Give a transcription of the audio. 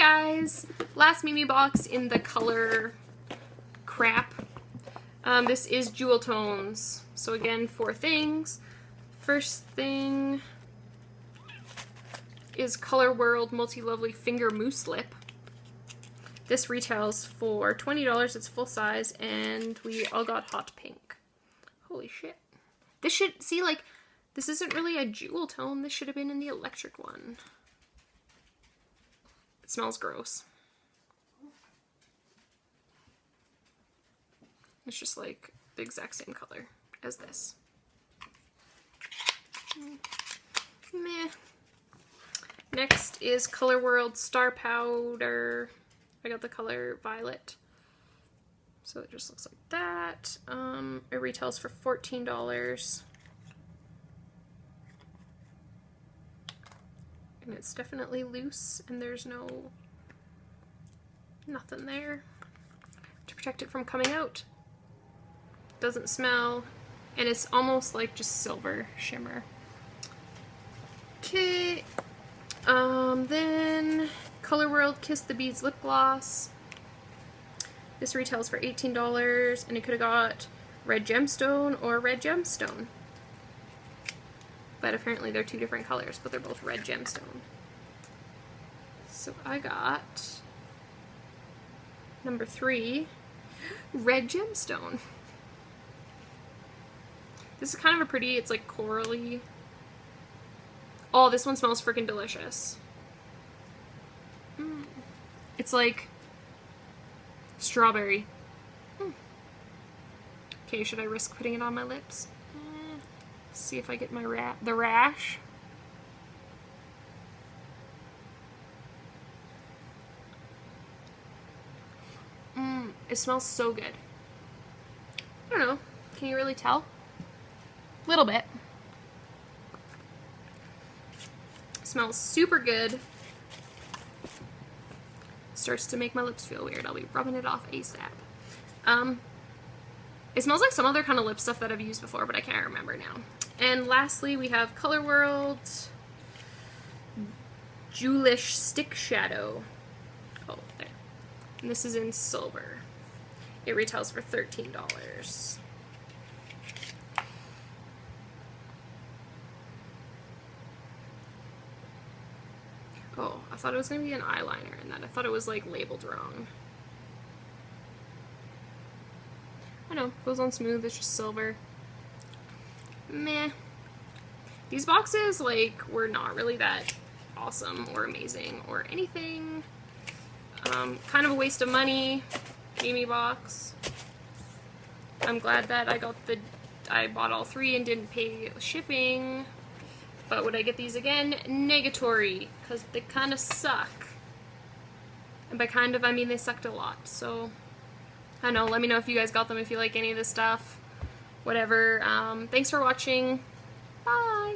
guys, last Memebox in the color crap. This is Jewel Tones. So again, 4 things. First thing is Color World Multi-Lovely Finger Mousse Lip. This retails for $20. It's full size, and we all got hot pink. Holy shit. This should, see, like, this isn't really a jewel tone. This should have been in the electric one. It smells gross. It's just like the exact same color as this. Meh. Next is Color World Star Powder. I got the color Violet. So it just looks like that. It retails for $14. And it's definitely loose, and there's nothing there to protect it from coming out. Doesn't smell, and it's almost like just silver shimmer. Okay, then Color World Kiss the Beads Lip Gloss. This retails for $18, and it could have got Red Gemstone or Red Gemstone. But apparently they're 2 different colors, but they're both Red Gemstone. So I got number 3, Red Gemstone. This is kind of a pretty, it's like corally. Oh, this one smells freaking delicious. It's like strawberry. Okay, should I risk putting it on my lips? See if I get my the rash. It smells so good. I don't know. Can you really tell? A little bit. It smells super good. It starts to make my lips feel weird. I'll be rubbing it off ASAP. It smells like some other kind of lip stuff that I've used before, but I can't remember now. And lastly, we have Color World Jewelish Stick Shadow. Oh, there. And this is in silver. It retails for $13. Oh, I thought it was going to be an eyeliner in that. I thought it was like labeled wrong. I know, goes on smooth, it's just silver. Meh. These boxes, like, were not really that awesome or amazing or anything. Kind of a waste of money. Memebox. I'm glad that I bought all 3 and didn't pay shipping. But would I get these again? Negatory, because they kind of suck. And by kind of, I mean they sucked a lot, so I don't know, let me know if you guys got them, if you like any of this stuff. Whatever. Thanks for watching. Bye!